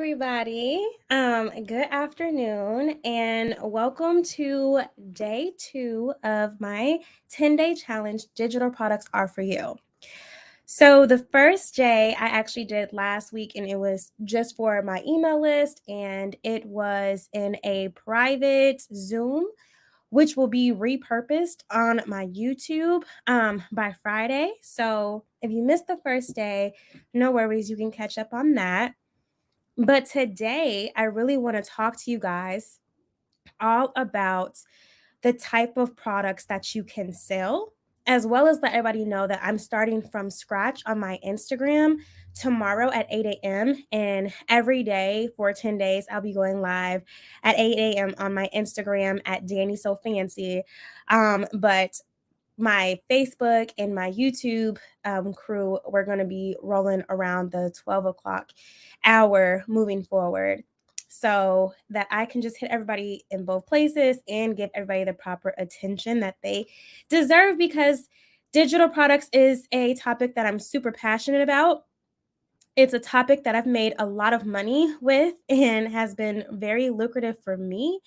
everybody. Good afternoon, and welcome to day 2 of my 10-day challenge. Digital products are for you. So, the first day I actually did last week, and it was just for my email list, and it was in a private Zoom, which will be repurposed on my YouTube by Friday. So, if you missed the first day, no worries, you can catch up on that. But today, I really want to talk to you guys all about the type of products that you can sell, as well as let everybody know that I'm starting from scratch on my Instagram tomorrow at 8 a.m. And every day for 10 days, I'll be going live at 8 a.m. on my Instagram at Danny So Fancy. But my Facebook and my YouTube crew, we're going to be rolling around the 12 o'clock hour moving forward so that I can just hit everybody in both places and give everybody the proper attention that they deserve, because digital products is a topic that I'm super passionate about. It's a topic that I've made a lot of money with and has been very lucrative for me,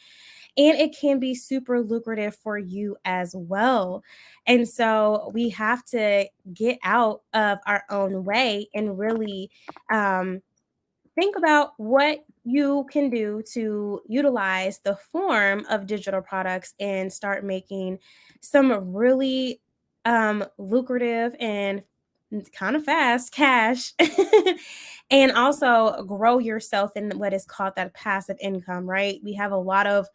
and it can be super lucrative for you as well. And so we have to get out of our own way and really think about what you can do to utilize the form of digital products and start making some really lucrative and kind of fast cash and also grow yourself in what is called that passive income, right? We have a lot of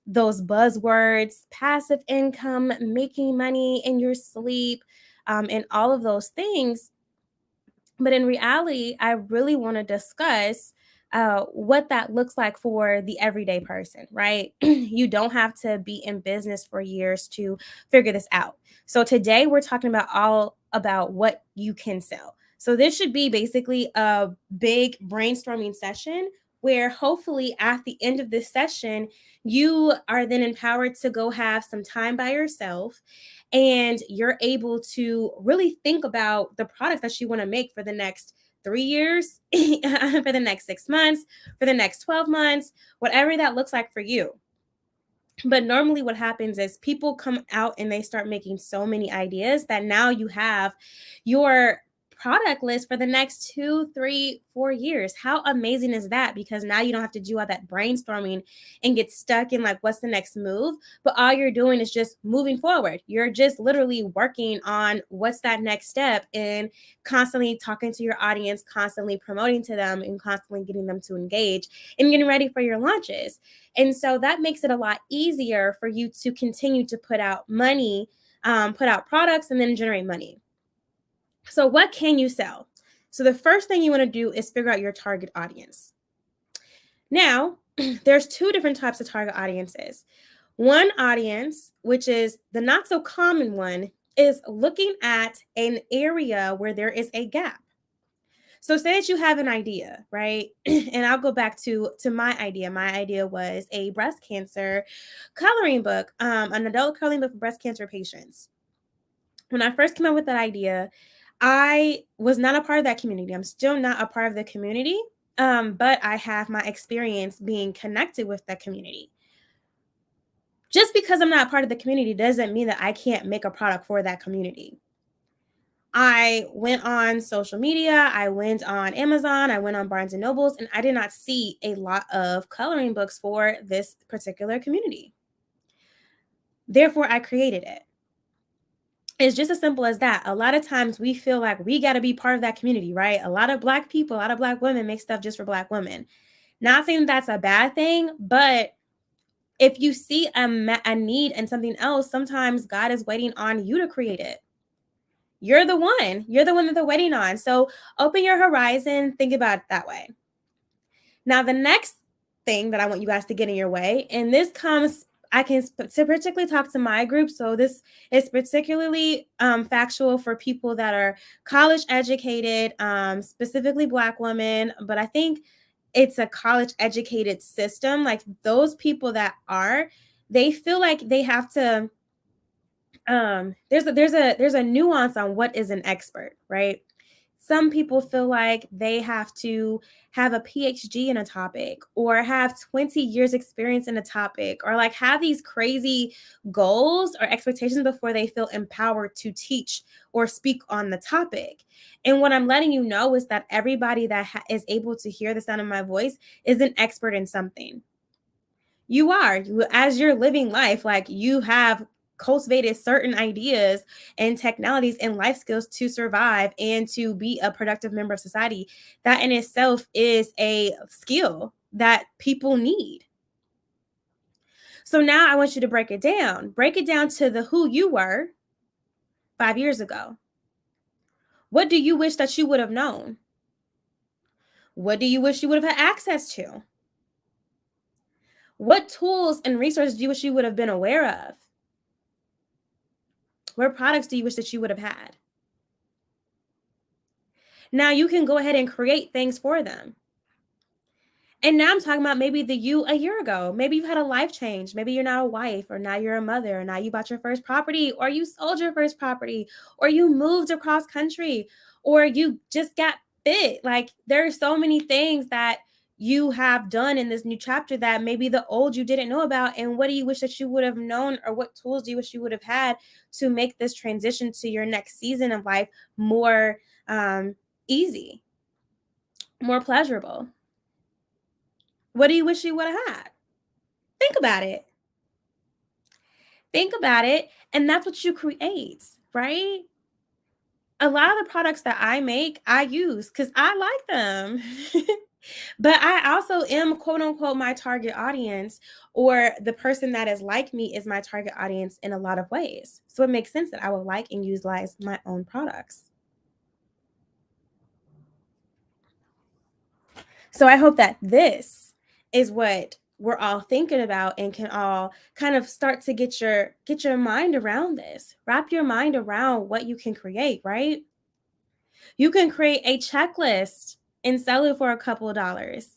those buzzwords: passive income, making money in your sleep, and all of those things. But in reality, I really want to discuss what that looks like for the everyday person, right? You don't have to be in business for years to figure this out. So today we're talking about all about what you can sell. So this should be basically a big brainstorming session where hopefully at the end of this session, you are then empowered to go have some time by yourself, and you're able to really think about the products that you want to make for the next 3 years, for the next 6 months, for the next 12 months, whatever that looks like for you. But normally, what happens is people come out and they start making so many ideas that now you have your product list for the next 2, 3, 4 years. How amazing is that? Because now you don't have to do all that brainstorming and get stuck in like, what's the next move? But all you're doing is just moving forward. You're just literally working on what's that next step and constantly talking to your audience, constantly promoting to them, and constantly getting them to engage and getting ready for your launches. And so that makes it a lot easier for you to continue to put out money, put out products, and then generate money. So, what can you sell? So, the first thing you want to do is figure out your target audience. Now, there's two different types of target audiences. One audience, which is the not so common one, is looking at an area where there is a gap. So say that you have an idea, right? And I'll go back to my idea. My idea was a breast cancer coloring book, an adult coloring book for breast cancer patients. When I first came up with that idea, I was not a part of that community. I'm still not a part of the community, but I have my experience being connected with that community. Just because I'm not part of the community doesn't mean that I can't make a product for that community. I went on social media, I went on Amazon, I went on Barnes and Nobles, and I did not see a lot of coloring books for this particular community. Therefore, I created it. It's just as simple as that. A lot of times we feel like we got to be part of that community, right? A lot of Black people, a lot of Black women make stuff just for Black women. Not saying that's a bad thing, but if you see a need in something else, sometimes God is waiting on you to create it. You're the one. You're the one that they're waiting on. So open your horizon. Think about it that way. Now, the next thing that I want you guys to get in your way, and this comes, I can particularly talk to my group. So this is particularly factual for people that are college educated, specifically Black women. But I think it's a college educated system. Like those people that are, they feel like they have to there's a nuance on what is an expert, right? Some people feel like they have to have a PhD in a topic or have 20 years experience in a topic or like have these crazy goals or expectations before they feel empowered to teach or speak on the topic. And what I'm letting you know is that everybody that is able to hear the sound of my voice is an expert in something. You are. As you're living life, like you have cultivated certain ideas and technologies and life skills to survive and to be a productive member of society. That in itself is a skill that people need. So now I want you to break it down. Break it down to the who you were 5 years ago. What do you wish that you would have known? What do you wish you would have had access to? What tools and resources do you wish you would have been aware of? What products do you wish that you would have had? Now you can go ahead and create things for them. And now I'm talking about maybe the you a year ago. Maybe you've had a life change. Maybe you're now a wife, or now you're a mother, or now you bought your first property, or you sold your first property, or you moved across country, or you just got fit. Like there are so many things that you have done in this new chapter that maybe the old you didn't know about. And what do you wish that you would have known, or what tools do you wish you would have had to make this transition to your next season of life more easy, more pleasurable? What do you wish you would have had? Think about it. Think about it. And that's what you create, right? A lot of the products that I make, I use because I like them. But I also am, quote unquote, my target audience, or the person that is like me is my target audience in a lot of ways. So it makes sense that I would like and utilize my own products. So I hope that this is what we're all thinking about and can all kind of start to get your mind around this. Wrap your mind around what you can create, right? You can create a checklist and sell it for a couple of dollars.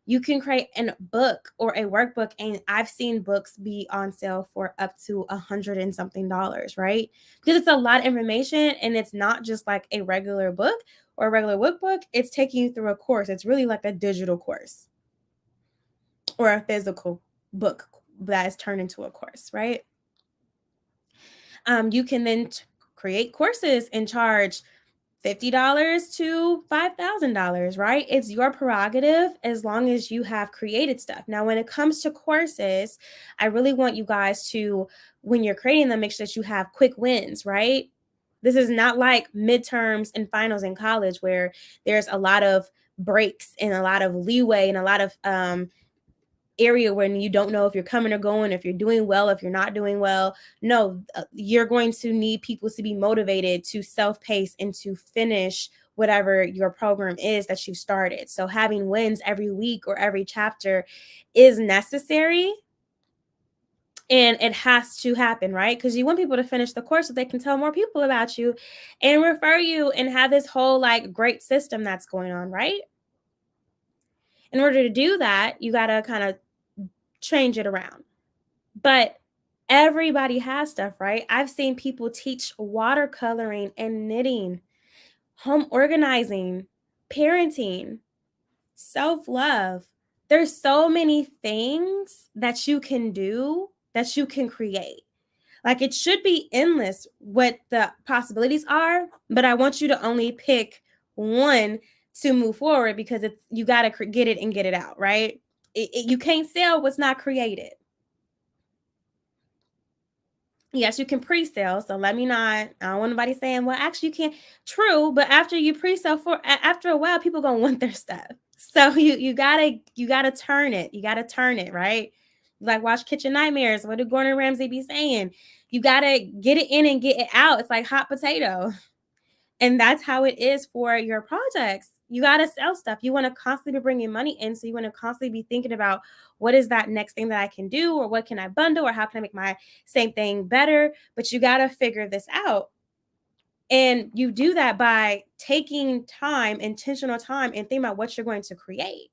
You can create a book or a workbook, and I've seen books be on sale for up to 100 and something dollars, right? Because it's a lot of information and it's not just like a regular book or a regular workbook. It's taking you through a course. It's really like a digital course or a physical book that is turned into a course, right? You can then create courses and charge $50 to $5,000, right? It's your prerogative as long as you have created stuff. Now, when it comes to courses, I really want you guys to, when you're creating them, make sure that you have quick wins, right? This is not like midterms and finals in college where there's a lot of breaks and a lot of leeway and a lot of area when you don't know if you're coming or going, if you're doing well, if you're not doing well. No, you're going to need people to be motivated to self-pace and to finish whatever your program is that you started. So having wins every week or every chapter is necessary, and it has to happen, right? Because you want people to finish the course so they can tell more people about you and refer you and have this whole like great system that's going on, right? In order to do that, you got to kind of change it around. But everybody has stuff, right? I've seen people teach watercoloring and knitting, home organizing, parenting, self-love. There's so many things that you can do, that you can create. Like it should be endless what the possibilities are, but I want you to only pick one to move forward because it's you got to get it and get it out, right? You can't sell what's not created. Yes, you can pre-sale. So let me not. I don't want anybody saying, "Well, actually, you can't." True, but after you pre-sale after a while, people gonna want their stuff. So you gotta turn it. You gotta turn it right. Like watch Kitchen Nightmares. What did Gordon Ramsay be saying? You gotta get it in and get it out. It's like hot potato. And that's how it is for your projects. You got to sell stuff. You want to constantly be bringing money in. So you want to constantly be thinking about what is that next thing that I can do, or what can I bundle, or how can I make my same thing better? But you got to figure this out. And you do that by taking time, intentional time, and think about what you're going to create.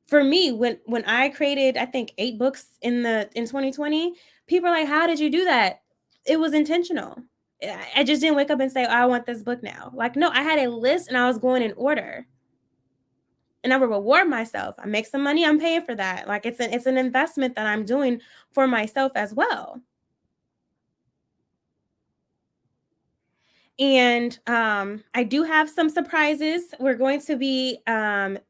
For me, when I created, I think 8 books in 2020, people are like, "How did you do that?" It was intentional. I just didn't wake up and say, oh, I want this book now. Like, no, I had a list and I was going in order. And I would reward myself. I make some money, I'm paying for that. Like it's an investment that I'm doing for myself as well. And I do have some surprises. We're going to be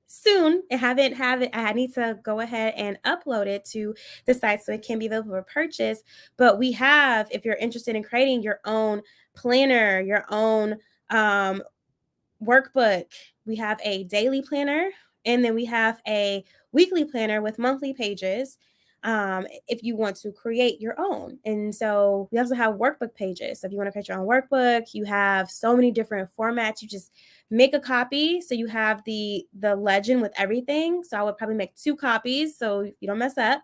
soon. I haven't have it. I need to go ahead and upload it to the site so it can be available for purchase. But we have, if you're interested in creating your own planner, your own workbook. We have a daily planner, and then we have a weekly planner with monthly pages, if you want to create your own. And so we also have workbook pages. So if you want to create your own workbook, you have so many different formats. You just make a copy so you have the legend with everything. So I would probably make 2 copies so you don't mess up.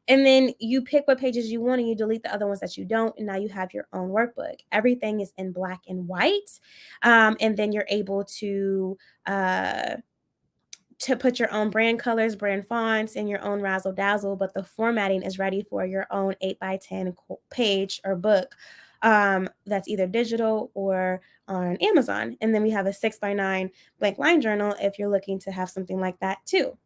And then you pick what pages you want and you delete the other ones that you don't. And now you have your own workbook. Everything is in black and white. And then you're able uh, to put your own brand colors, brand fonts, and your own razzle dazzle. But the formatting is ready for your own 8 by 10 page or book, that's either digital or on Amazon. And then we have a 6 by 9 blank line journal if you're looking to have something like that too.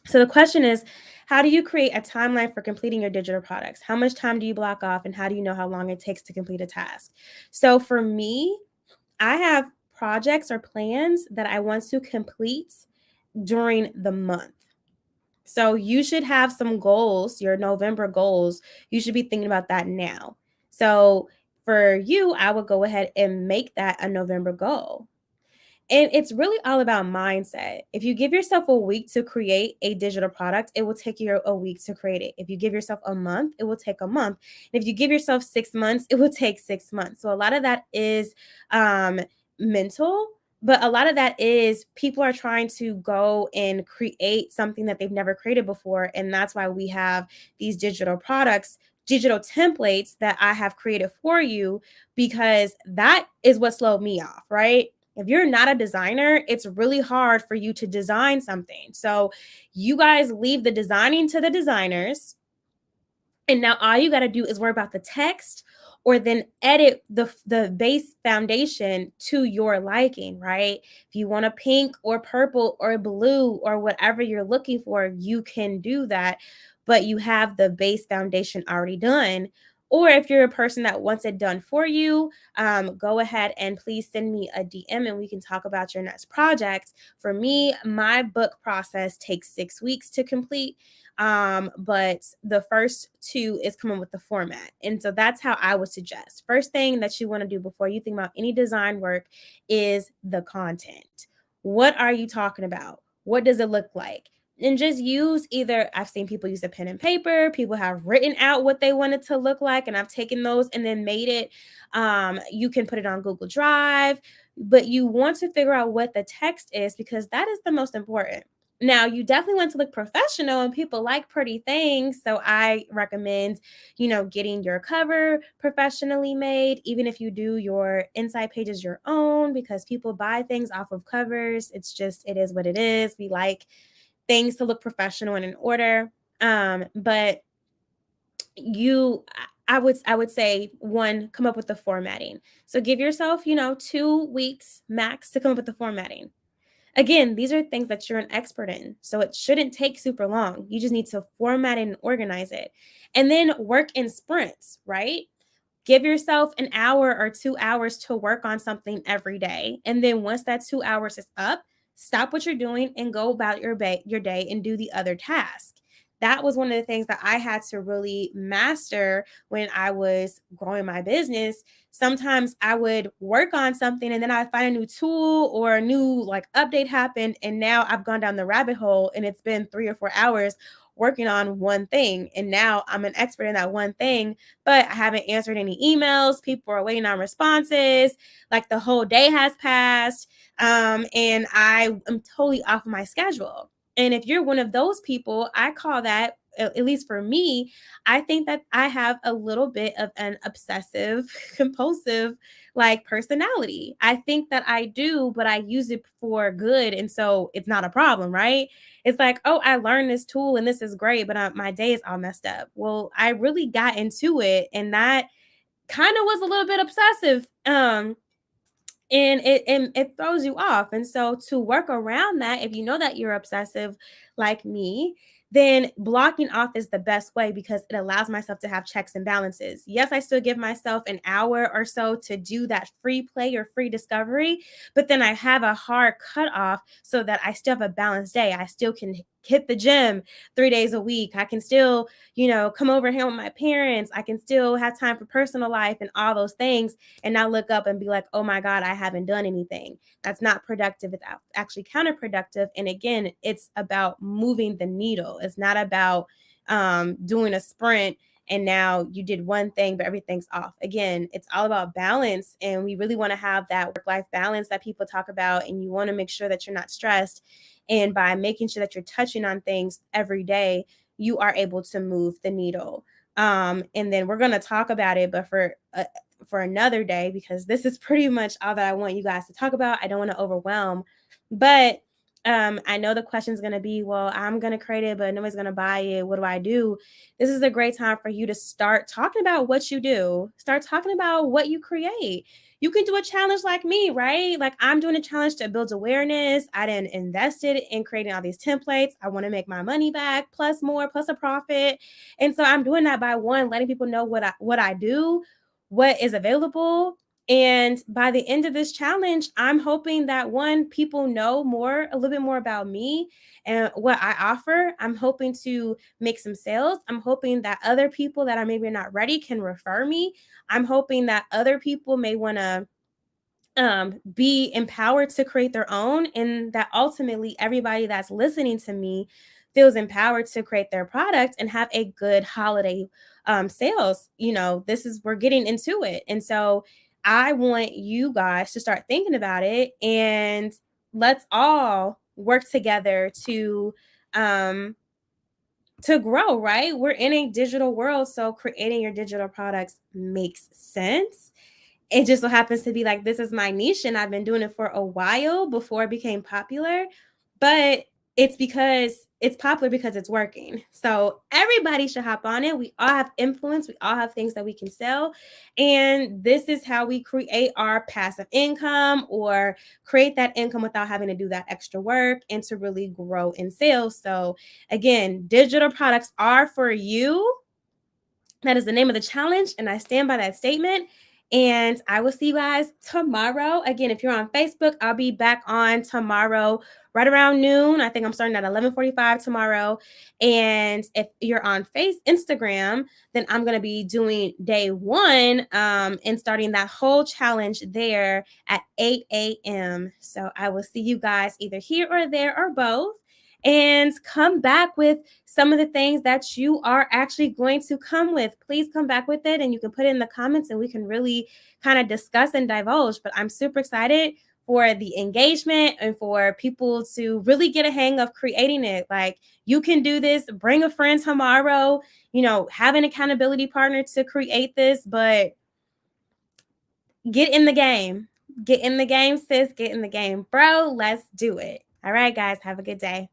So the question is, how do you create a timeline for completing your digital products? How much time do you block off and how do you know how long it takes to complete a task? So for me, I have projects or plans that I want to complete during the month. So you should have some goals, your November goals. You should be thinking about that now. So for you, I would go ahead and make that a November goal. And it's really all about mindset. If you give yourself a week to create a digital product, it will take you a week to create it. If you give yourself a month, it will take a month. And if you give yourself 6 months, it will take 6 months. So a lot of that is mental, but a lot of that is people are trying to go and create something that they've never created before. And that's why we have these digital products, digital templates that I have created for you, because that is what slowed me off, right? If you're not a designer, it's really hard for you to design something. So you guys leave the designing to the designers. And now all you got to do is worry about the text or then edit the base foundation to your liking, right? If you want a pink or purple or blue or whatever you're looking for, you can do that, but you have the base foundation already done. Or if you're a person that wants it done for you, go ahead and please send me a DM and we can talk about your next project. For me, my book process takes 6 weeks to complete, but the first 2 is coming with the format. And so that's how I would suggest. First thing that you want to do before you think about any design work is the content. What are you talking about? What does it look like? And just use either, I've seen people use a pen and paper, people have written out what they want it to look like, and I've taken those and then made it. You can put it on Google Drive, but you want to figure out what the text is because that is the most important. Now, you definitely want to look professional and people like pretty things. So I recommend, getting your cover professionally made, even if you do your inside pages your own, because people buy things off of covers. It is what it is. We like things to look professional and in order. But you I would say, one, come up with the formatting. So give yourself, 2 weeks max to come up with the formatting. Again, these are things that you're an expert in. So it shouldn't take super long. You just need to format it and organize it. And then work in sprints, right? Give yourself an hour or 2 hours to work on something every day. And then once that 2 hours is up, stop what you're doing and go about your day and do the other task. That was one of the things that I had to really master when I was growing my business. Sometimes I would work on something and then I find a new tool or a new update happened. And now I've gone down the rabbit hole and it's been 3 or 4 hours working on one thing. And now I'm an expert in that one thing, but I haven't answered any emails. People are waiting on responses. Like the whole day has passed. And I am totally off of my schedule. And if you're one of those people, I call that, at least for me, I think that I have a little bit of an obsessive, compulsive personality. I think that I do, but I use it for good. And so it's not a problem, right? It's like, oh, I learned this tool and this is great, but my day is all messed up. Well, I really got into it and that kind of was a little bit obsessive. And it throws you off. And so to work around that, if you know that you're obsessive like me, then blocking off is the best way because it allows myself to have checks and balances. Yes, I still give myself an hour or so to do that free play or free discovery, but then I have a hard cutoff so that I still have a balanced day. I still can hit the gym 3 days a week. I can still, come over here with my parents. I can still have time for personal life and all those things and not look up and be like, oh my God, I haven't done anything. That's not productive. It's actually counterproductive. And again, it's about moving the needle. It's not about doing a sprint and now you did one thing, but everything's off. Again, it's all about balance. And we really want to have that work life balance that people talk about. And you want to make sure that you're not stressed. And by making sure that you're touching on things every day, you are able to move the needle. And then we're going to talk about it, but for another day because this is pretty much all that I want you guys to talk about. I don't want to overwhelm, but I know the question is going to be, well, I'm going to create it, but nobody's going to buy it. What do I do? This is a great time for you to start talking about what you do. Start talking about what you create. You can do a challenge like me, right? Like I'm doing a challenge to build awareness. I didn't invested in creating all these templates. I want to make my money back, plus more, plus a profit. And so I'm doing that by one, letting people know what I do, what is available. And by the end of this challenge, I'm hoping that one, people know a little bit more about me and what I offer. I'm hoping to make some sales. I'm hoping that other people that are maybe not ready can refer me. I'm hoping that other people may want to be empowered to create their own, and that ultimately everybody that's listening to me feels empowered to create their product and have a good holiday sales. We're getting into it. And so I want you guys to start thinking about it and let's all work together um, to grow, right? We're in a digital world, so creating your digital products makes sense. It just so happens to be like this is my niche and I've been doing it for a while before it became popular, but it's because it's popular because it's working. So everybody should hop on it. We all have influence, we all have things that we can sell, and this is how we create our passive income or create that income without having to do that extra work and to really grow in sales. So again, digital products are for you. That is the name of the challenge, and I stand by that statement. And I will see you guys tomorrow. Again, if you're on Facebook, I'll be back on tomorrow right around noon. I think I'm starting at 11:45 tomorrow. And if you're on Instagram, then I'm going to be doing day one and starting that whole challenge there at 8 a.m. So I will see you guys either here or there or both. And come back with some of the things that you are actually going to come with. Please come back with it and you can put it in the comments and we can really kind of discuss and divulge. But I'm super excited for the engagement and for people to really get a hang of creating it. Like you can do this, bring a friend tomorrow, have an accountability partner to create this, but get in the game. Get in the game, sis. Get in the game, bro. Let's do it. All right, guys. Have a good day.